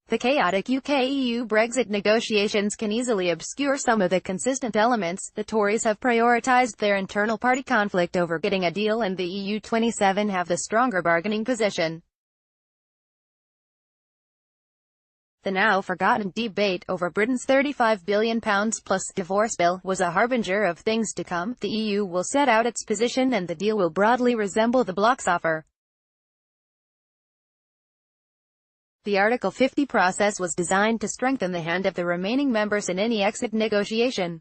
The chaotic UK-EU Brexit negotiations can easily obscure some of the consistent elements. The Tories have prioritised their internal party conflict over getting a deal, and the EU27 have the stronger bargaining position. The now forgotten debate over Britain's £35 billion plus divorce bill was a harbinger of things to come. The EU will set out its position, and the deal will broadly resemble the bloc's offer. The Article 50 process was designed to strengthen the hand of the remaining members in any exit negotiation.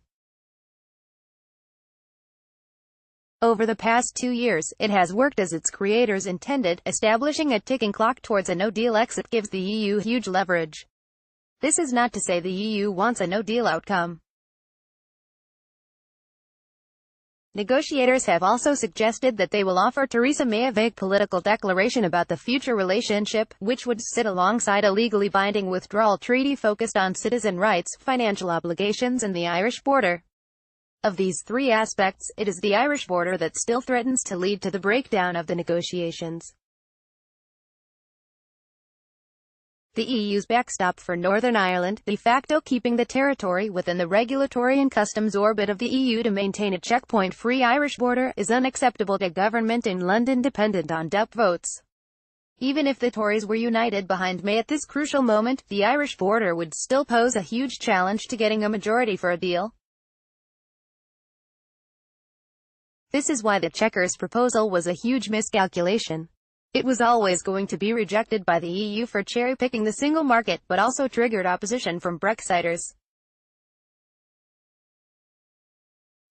Over the past 2 years, it has worked as its creators intended. Establishing a ticking clock towards a no-deal exit gives the EU huge leverage. This is not to say the EU wants a no-deal outcome. Negotiators have also suggested that they will offer Theresa May a vague political declaration about the future relationship, which would sit alongside a legally binding withdrawal treaty focused on citizen rights, financial obligations and the Irish border. Of these three aspects, it is the Irish border that still threatens to lead to the breakdown of the negotiations. The EU's backstop for Northern Ireland, de facto keeping the territory within the regulatory and customs orbit of the EU to maintain a checkpoint-free Irish border, is unacceptable to a government in London dependent on DUP votes. Even if the Tories were united behind May at this crucial moment, the Irish border would still pose a huge challenge to getting a majority for a deal. This is why the Chequers proposal was a huge miscalculation. It was always going to be rejected by the EU for cherry-picking the single market, but also triggered opposition from Brexiters.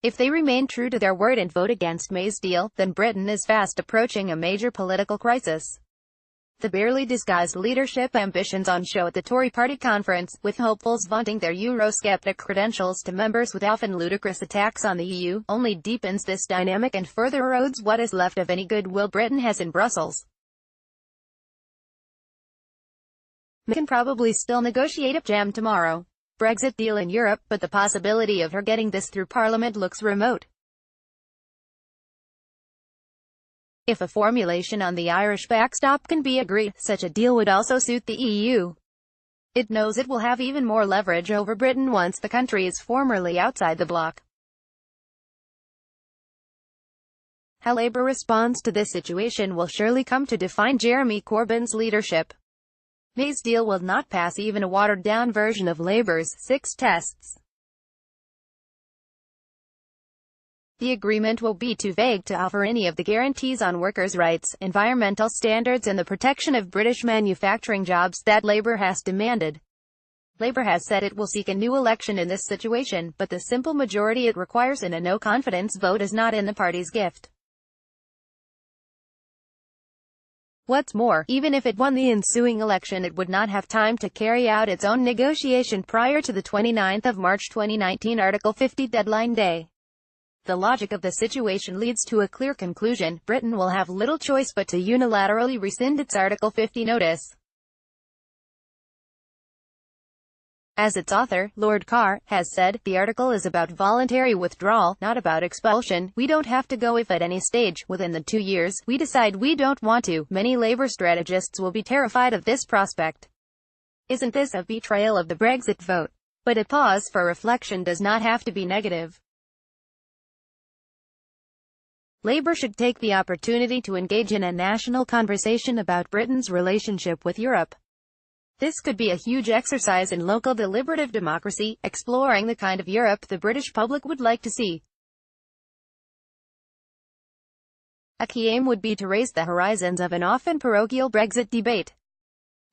If they remain true to their word and vote against May's deal, then Britain is fast approaching a major political crisis. The barely disguised leadership ambitions on show at the Tory party conference, with hopefuls vaunting their Eurosceptic credentials to members with often ludicrous attacks on the EU, only deepens this dynamic and further erodes what is left of any goodwill Britain has in Brussels. May can probably still negotiate a jam tomorrow Brexit deal in Europe, but the possibility of her getting this through Parliament looks remote. If a formulation on the Irish backstop can be agreed, such a deal would also suit the EU. It knows it will have even more leverage over Britain once the country is formally outside the bloc. How Labour responds to this situation will surely come to define Jeremy Corbyn's leadership. May's deal will not pass even a watered-down version of Labour's 6 tests. The agreement will be too vague to offer any of the guarantees on workers' rights, environmental standards and the protection of British manufacturing jobs that Labour has demanded. Labour has said it will seek a new election in this situation, but the simple majority it requires in a no-confidence vote is not in the party's gift. What's more, even if it won the ensuing election, it would not have time to carry out its own negotiation prior to the 29th of March 2019 Article 50 deadline day. The logic of the situation leads to a clear conclusion: Britain will have little choice but to unilaterally rescind its Article 50 notice. As its author, Lord Carr, has said, the article is about voluntary withdrawal, not about expulsion. We don't have to go if at any stage, within the 2 years, we decide we don't want to. Many Labour strategists will be terrified of this prospect. Isn't this a betrayal of the Brexit vote? But a pause for reflection does not have to be negative. Labour should take the opportunity to engage in a national conversation about Britain's relationship with Europe. This could be a huge exercise in local deliberative democracy, exploring the kind of Europe the British public would like to see. A key aim would be to raise the horizons of an often parochial Brexit debate.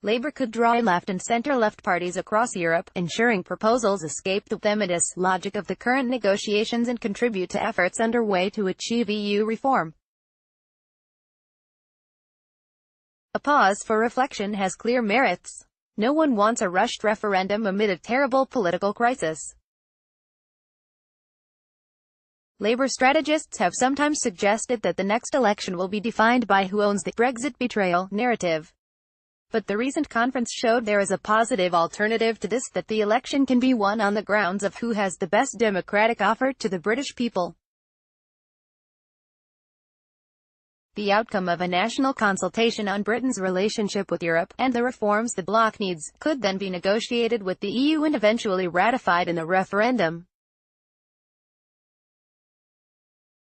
Labour could draw in left and centre-left parties across Europe, ensuring proposals escape the thematis logic of the current negotiations and contribute to efforts underway to achieve EU reform. A pause for reflection has clear merits. No one wants a rushed referendum amid a terrible political crisis. Labour strategists have sometimes suggested that the next election will be defined by who owns the Brexit betrayal narrative. But the recent conference showed there is a positive alternative to this, that the election can be won on the grounds of who has the best democratic offer to the British people. the outcome of a national consultation on Britain's relationship with Europe, and the reforms the bloc needs, could then be negotiated with the EU and eventually ratified in a referendum.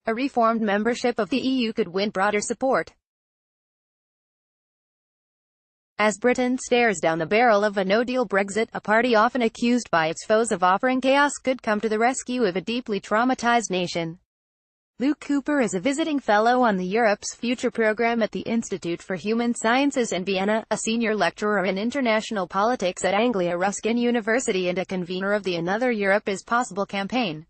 A reformed membership of the EU could win broader support. As Britain stares down the barrel of a no-deal Brexit, a party often accused by its foes of offering chaos could come to the rescue of a deeply traumatized nation. Luke Cooper is a visiting fellow on the Europe's Future program at the Institute for Human Sciences in Vienna, a senior lecturer in international politics at Anglia Ruskin University and a convener of the Another Europe is Possible campaign.